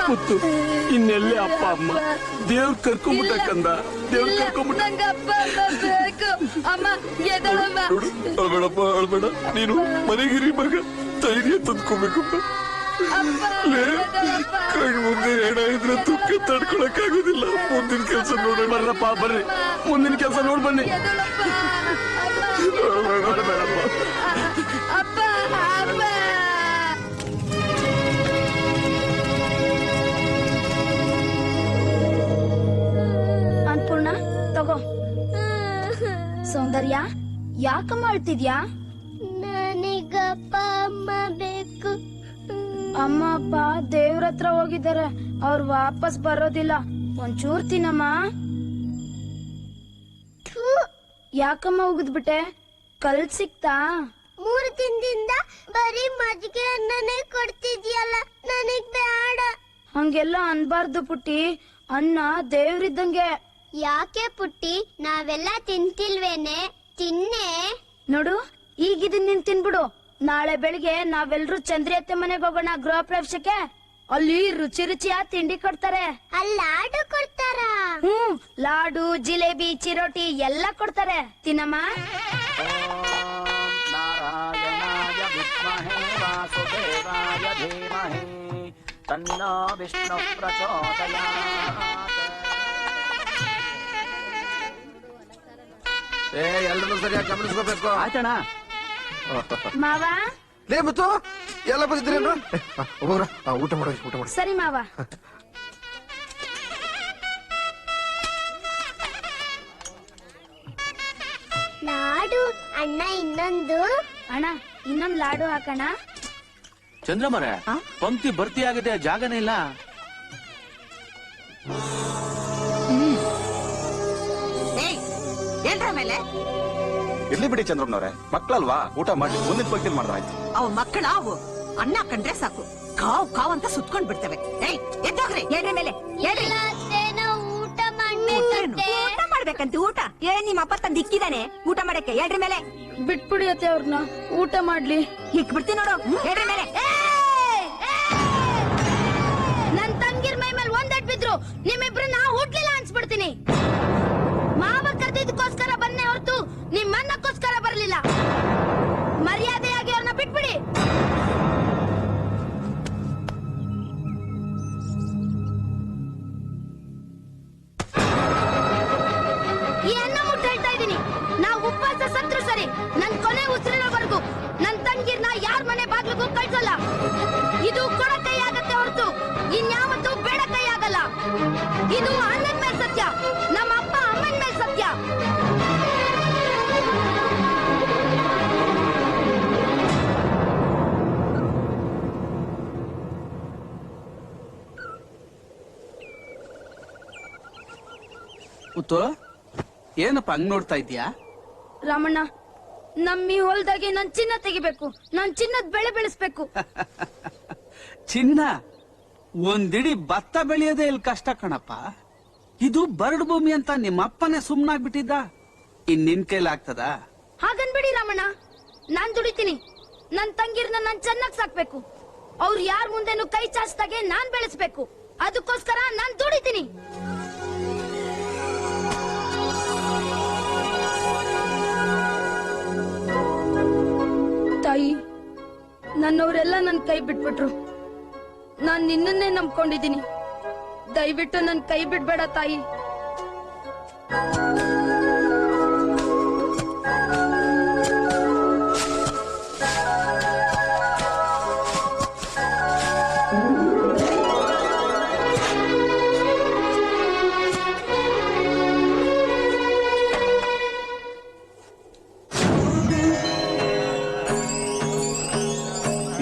ಮುತ್ತು ಇನ್ನೆಲ್ಲೇ ಅಪ್ಪ ಅಮ್ಮ ದೇವ್ರ ಕರ್ಕೊಂಡ್ಬಿಟ್ಟ ಕಂದ ದೇವ್ರ ಕರ್ಕೊಂಡ್ಬಿಟ್ಟ ಅಳ್ಬೇಡಪ್ಪ ಅಳ್ಬೇಡ ನೀನು ಮನೆಗಿರಿ ಮಗ ಧೈರ್ಯ ತಂದ್ಕೋಬೇಕು ಕಣ್ ಮುಂದೆ ಹೆಣ ಇದ್ರೆ ತುಕ್ಕ ತಡ್ಕೊಳಕ್ ಆಗೋದಿಲ್ಲ ಮುಂದಿನ ಕೆಲಸ ನೋಡೋಣ ಬರ್ರಪ್ಪ ಬರ್ರಿ ಮುಂದಿನ ಕೆಲಸ ನೋಡ್ ಬನ್ನಿ ಅನ್ನಪೂರ್ಣ ತಗೋ ಸೌಂದರ್ಯ ಯಾಕಮ್ಮ ಅಳ್ತಿದ್ಯಾ ನನಗಪ್ಪ ಅಮ್ಮ ಬೇಕು ಅಮ್ಮ ಅಪ್ಪ ದೇವ್ರ ಹತ್ರ ಹೋಗಿದ್ದಾರೆ ಅವ್ರು ವಾಪಸ್ ಬರೋದಿಲ್ಲ ಒಂಚೂರ್ ತಿನ್ನಮ್ಮ ಯಾಕಮ್ಮ ಉಗಿದ್ಬಿಟ್ಟೆ ಕಲ್ ಸಿಕ್ತಾ 3 ದಿನದಿಂದ ಬರೀ ಮಜ್ಜಿಗೆ ಅನ್ನನೇ ಕೊಡ್ತಿದ್ಯಲ್ಲ ನನಗ್ ಬೇಡ ಹಂಗೆಲ್ಲ ಅನ್ಬಾರ್ದು ಪುಟ್ಟಿ ಅನ್ನ ದೇವ್ರಿದ್ದಂಗೆ ಯಾಕೆ ಪುಟ್ಟಿ ನಾವೆಲ್ಲ ತಿಂತಿಲ್ವೇನೆ ತಿನ್ನೆ ನೋಡು ಈಗಿದನ್ ನೀನ್ ತಿನ್ಬಿಡು ನಾಳೆ ಬೆಳಿಗ್ಗೆ ನಾವೆಲ್ರೂ ಚಂದ್ರಿ ಅತ್ತೆ ಮನೆಗೆ ಹೋಗೋಣ ಗೃಹ ಪ್ರವೇಶಕ್ಕೆ ಅಲ್ಲಿ ರುಚಿ ರುಚಿಯ ತಿಂಡಿ ಕೊಡ್ತಾರೆ ಅಲ್ಲಿ ಲಾಡು ಕೊಡ್ತಾರ ಲಾಡು ಜಿಲೇಬಿ ಚಿರೋಟಿ ಎಲ್ಲ ಕೊಡ್ತಾರೆ ತಿನ್ನಮ್ಮ ನಾರಾಯಣಾಯ ವಿದ್ಮಹೇ ವಾಸುದೇವಾಯ ಧೀಮಹಿ ತನ್ನೋ ವಿಷ್ಣು ಪ್ರಚೋದಯಾತ್. ಎಲ್ಲರೂ ಸರಿಯಾಗಿ ಗಮನಿಸ್ಕೋಬೇಕು ಆಯ್ತಣ್ಣ. ಮಾವ ಲೇ ಮುತ್ತು ಎಲ್ಲ ಬಂದಿದ್ರೇನು ಊಟ ಮಾಡಿ ಊಟ ಮಾಡಿ ಸರಿ ಮಾವ ಲಾಡು ಅಣ್ಣ ಇನ್ನೊಂದು ಅಣ್ಣ ಇನ್ನೊಂದ್ ಲಾಡು ಹಾಕಣ ಚಂದ್ರಮರೆ ಪಂಕ್ತಿ ಭರ್ತಿ ಆಗಿದೆ ಜಾಗನೇ ಇಲ್ಲ. ಮೇಲೆ ಇರ್ಲಿ ಬಿಡಿ ಚಂದ್ರಮ್ಮನವ್ರೆ ಮಕ್ಕಳಲ್ವಾ ಊಟ ಮಾಡಿ ಮುಂದಿನ ಪಂಕ್ತಿ ಮಾಡಿದ್ರಾಯ್ತು. ಅವ್ ಮಕ್ಕಳ ಅವು ಅನ್ನ ಕಂಡ್ರೆ ಸಾಕು ಕಾವ್ ಕಾವ್ ಅಂತ ಸುತ್ಕೊಂಡ್ ಬಿಡ್ತವೆ. ಎದ್ದೋಗ್ರಿ ಹೇಳ್ರಿ ಮೇಲೆ ಹೇಳ್ರಿ ಊಟ ಮಾಡ್ಬೇಕಂತೆ ಊಟ ಮಾಡ್ಬೇಕಂತ ಊಟ ನಿಮ್ಮ ಅಪ್ಪ ತಂದ್ ಇಕ್ಕಿದಾನೆ ಊಟ ಮಾಡಕ್ಕೆ ಹೇಳ್ರಿ ಮೇಲೆ ಬಿಟ್ಬಿಡಿ ಅತ್ತೆ ಅವ್ರನ್ನ ಊಟ ಮಾಡ್ಲಿ ಇಕ್ ಬಿಡ್ತೀನಿ ನೋಡು ಹೇಳ್ರಿ ಮೇಲೆ ನನ್ ತಂಗಿರ್ ಮೈ ಮೇಲೆ ಒಂದಟ್ ಬಿದ್ರು ನಿಮ್ಮಿಬ್ರನ್ನ ಹುಟ್ಲಿಲ್ಲ ಅನ್ಸ್ಬಿಡ್ತೀನಿ. ಮಾವ ಕರೆದಿದ್ದಕ್ಕೋಸ್ಕರ ಬನ್ನೆ ಹೊರತು ನಿಮ್ಮನ್ನಕ್ಕೋಸ್ಕರ ಬರ್ಲಿಲ್ಲ. ಮರ್ಯಾದೆಯಾಗಿ ಅವ್ರನ್ನ ಬಿಟ್ಬಿಡಿ. ಈ ಅನ್ನ ಮುಟ್ಟ ಹೇಳ್ತಾ ಇದ್ದೀನಿ. ನಾವು ಉಪವಾಸ ಸತ್ರು ಸರಿ ನನ್ ಕೊನೆ ಉಸಿರಿನವರೆಗೂ ನನ್ ತಂಗಿರ್ನ ಯಾರ ಮನೆ ಬಾಗ್ಲಿಗೂ ಕಳ್ಸಲ್ಲ. ಇದು ಕೊಡ ಕೈ ಆಗತ್ತೆ ಹೊರತು ಇನ್ಯಾವತ್ತೂ ಬೇಡ ಕೈ ಆಗಲ್ಲ. ಇದು ಅನ್ನದ ಮೇಲೆ ಸತ್ಯ, ನಮ್ಮ ಅಪ್ಪ ಅಮ್ಮನ ಮೇಲೆ ಸತ್ಯ. ಮುತ್ತು ಏನಪ್ಪ ಹಂಗ್ ನೋಡ್ತಾ ಇದ್ಯಾ? ರಾಮಣ್ಣ ನಮ್ಮಿ ಹೊಲ್ದಾಗೆ ನನ್ ಚಿನ್ನ ತೆಗಿಬೇಕು, ನನ್ ಚಿನ್ನದ ಬೆಳೆ ಬೆಳೆಸ್ಬೇಕು. ಚಿನ್ನ ಒಂದಿಡಿ ಭತ್ತ ಬೆಳೆಯೋದೇ ಇಲ್ಲಿ ಕಷ್ಟ ಕಣಪ್ಪ. ಇದು ಬರಡು ಭೂಮಿ ಅಂತ ನಿಮ್ಮ ಅಪ್ಪನೇ ಸುಮ್ನಾಗ್ಬಿಟ್ಟಿದ್ದ. ನಿನ್ ಕೈಲಿ ಆಗ್ತದ? ಹಾಗನ್ಬಿಡಿ ರಾಮಣ್ಣ, ನಾನ್ ದುಡಿತೀನಿ. ನನ್ ತಂಗಿರ್ನ ನಾನ್ ಚೆನ್ನಾಗ್ ಸಾಕ್ಬೇಕು. ಅವ್ರು ಯಾರ ಮುಂದೆನು ಕೈ ಚಾಚ್ದಾಗೆ ನಾನ್ ಬೆಳೆಸ್ಬೇಕು. ಅದಕ್ಕೋಸ್ಕರ ನಾನ್ ದುಡಿತೀನಿ. ತಾಯಿ, ನನ್ನವರೆಲ್ಲ ನನ್ ಕೈ ಬಿಟ್ಬಿಟ್ರು. ನಾನ್ ನಿನ್ನನ್ನೇ ನಂಬ್ಕೊಂಡಿದ್ದೀನಿ. ದಯವಿಟ್ಟು ನನ್ ಕೈ ಬಿಡ್ಬೇಡ ತಾಯಿ.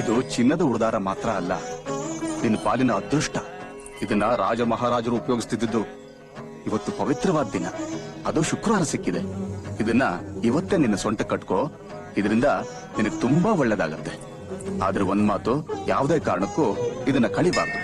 ಇದು ಚಿನ್ನದ ಉಡುದಾರ ಮಾತ್ರ ಅಲ್ಲ, ನಿನ್ನ ಪಾಲಿನ ಅದೃಷ್ಟ. ಇದನ್ನ ರಾಜ ಮಹಾರಾಜರು ಉಪಯೋಗಿಸ್ತಿದ್ದು. ಇವತ್ತು ಪವಿತ್ರವಾದ ದಿನ, ಅದು ಶುಕ್ರವಾರ ಸಿಕ್ಕಿದೆ. ಇದನ್ನ ಇವತ್ತೇ ನಿನ್ನ ಸೊಂಟ ಕಟ್ಕೋ. ಇದರಿಂದ ನಿನಗೆ ತುಂಬಾ ಒಳ್ಳೇದಾಗತ್ತೆ. ಆದ್ರೆ ಒಂದ್ ಮಾತು, ಯಾವುದೇ ಕಾರಣಕ್ಕೂ ಇದನ್ನ ಕಳಿಬಾರ್ದು.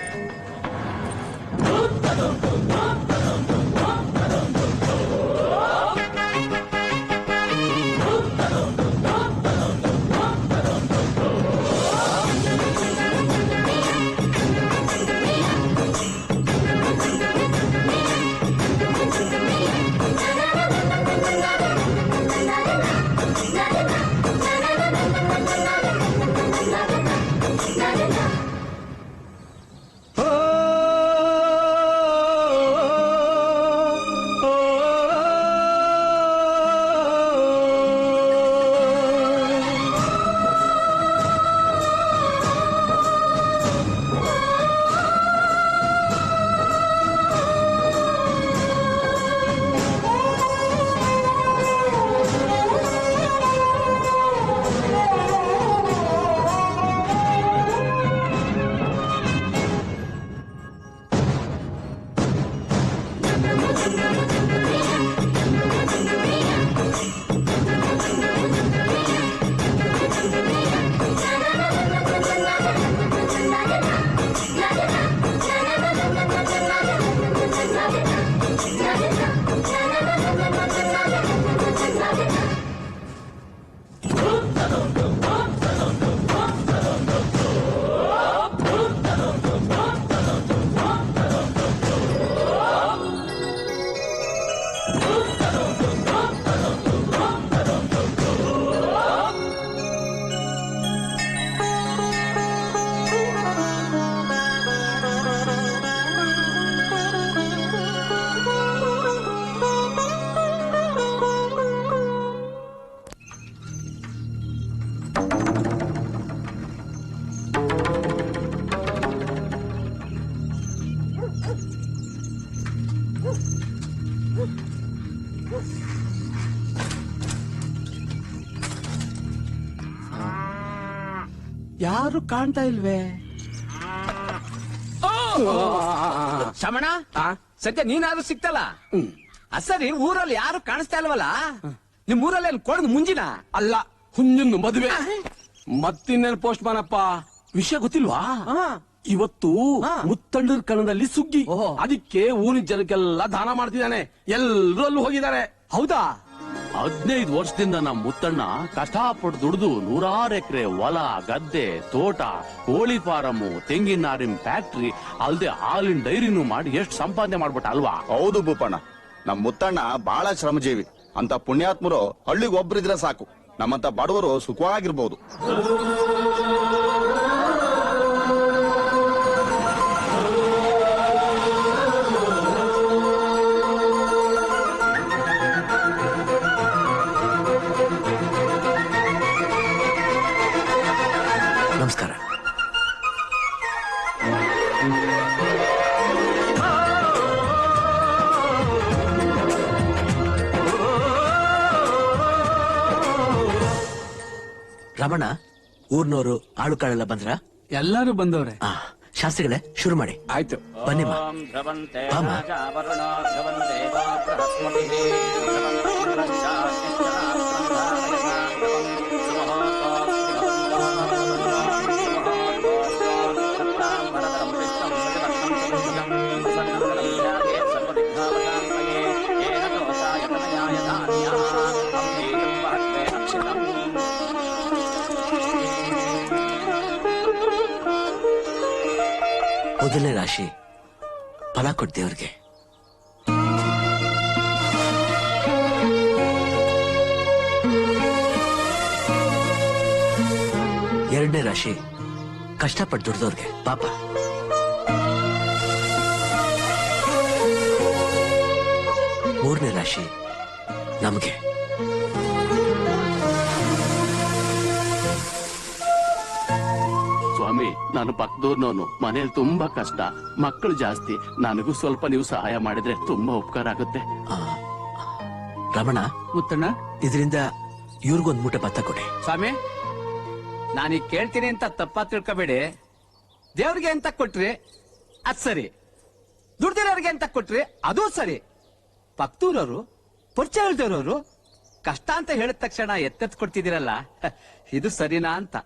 ಯಾರು ಕಾಣ್ತಾ ಇಲ್ವೇ? ಶಮಣ ಸತ್ಯ ನೀನಾದ್ರೂ ಸಿಕ್ತಲ್ಲ. ಸರಿ, ಊರಲ್ಲಿ ಯಾರು ಕಾಣಿಸ್ತಾ ಇಲ್ವಲ್ಲ? ನಿಮ್ ಊರಲ್ಲಿ ಏನ್ ಕೊಡದ್ ಮುಂಜಿನ? ಅಲ್ಲ, ಹುಂಜನ್ನು ಮದುವೆ. ಮತ್ತಿನ್ನೇನು ಪೋಸ್ಟ್ ಮಾಡಪ್ಪ, ವಿಷಯ ಗೊತ್ತಿಲ್ವಾ? ಇವತ್ತು ಮುತ್ತಂಡರ ಕಣದಲ್ಲಿ ಸುಗ್ಗಿ. ಅದಕ್ಕೆ ಊರಿನ ಜನಕ್ಕೆಲ್ಲ ದಾನ ಮಾಡ್ತಿದ್ದಾನೆ. ಎಲ್ಲರೂ ಅಲ್ಲೂ ಹೋಗಿದ್ದಾರೆ. ಹೌದಾ? 15 ವರ್ಷದಿಂದ ನಮ್ಮ ಮುತ್ತಣ್ಣ ಕಷ್ಟಪಟ್ಟು ದುಡಿದು 100 ಎಕರೆ ಹೊಲ, ಗದ್ದೆ, ತೋಟ, ಕೋಳಿ ಫಾರಂ, ತೆಂಗಿನ ನಾರಿನ ಫ್ಯಾಕ್ಟ್ರಿ ಅಲ್ದೆ ಹಾಲಿನ ಡೈರಿನೂ ಮಾಡಿ ಎಷ್ಟು ಸಂಪಾದನೆ ಮಾಡ್ಬಿಟ್ಟ ಅಲ್ವಾ? ಹೌದು ಭೂಪಣ್ಣ, ನಮ್ ಮುತ್ತಣ್ಣ ಬಹಳ ಶ್ರಮಜೀವಿ. ಅಂತ ಪುಣ್ಯಾತ್ಮರು ಹಳ್ಳಿಗೆ ಒಬ್ರಿದ್ರೆ ಸಾಕು, ನಮ್ಮಂತ ಬಡವರು ಸುಖವಾಗಿರ್ಬೋದು. ನಮಸ್ಕಾರ. ರಮಣ, ಊರ್ನೋರು ಆಳುಕಾಳೆಲ್ಲ ಬಂದ್ರ? ಎಲ್ಲರೂ ಬಂದವ್ರೆ. ಶಾಸ್ತ್ರಿಗಳೇ, ಶುರು ಮಾಡಿ. ಆಯ್ತು, ಬನ್ನಿಮ್ಮ. ಬಾಮ. ಮೊದಲನೇ ರಾಶಿ ಫಲ ಕೊಡ್ತೇವ್ರಿಗೆ. ಎರಡನೇ ರಾಶಿ ಕಷ್ಟಪಟ್ಟು ದುಡ್ದವ್ರಿಗೆ, ಪಾಪ. ಮೂರನೇ ರಾಶಿ ನಮಗೆ. ಸ್ವಾಮಿ, ನಾನು ಪಕ್ಕದೂರ್ನವನು. ಮನೇಲಿ ತುಂಬಾ ಕಷ್ಟ, ಮಕ್ಕಳು ಜಾಸ್ತಿ. ನನಗೂ ಸ್ವಲ್ಪ ನೀವು ಸಹಾಯ ಮಾಡಿದ್ರೆ ತುಂಬಾ ಉಪಕಾರ ಆಗುತ್ತೆ. ರಮಣ, ಮುತ್ತಣ್ಣ, ಇದರಿಂದ ಇವ್ರಿಗೊಂದು ಮೂಟೆ ಭತ್ತ ಕೊಡಿ. ಸ್ವಾಮಿ, ನಾನೀಗ ಕೇಳ್ತೀನಿ ಅಂತ ತಪ್ಪ ತಿಳ್ಕೊಬೇಡಿ. ದೇವ್ರಿಗೆ ಅಂತ ಕೊಟ್ರಿ ಅದ್ ಸರಿ, ದುಡ್ದಿರೋರಿಗೆ ಅಂತ ಕೊಟ್ರಿ ಅದೂ ಸರಿ. ಪಕ್ತೂರವರು, ಪರಿಚಯ ಇಲ್ದಿರೋರು ಕಷ್ಟ ಅಂತ ಹೇಳಿದ ತಕ್ಷಣ ಎತ್ತೆತ್ ಕೊಡ್ತಿದ್ದೀರಲ್ಲ, ಇದು ಸರಿನಾ ಅಂತ.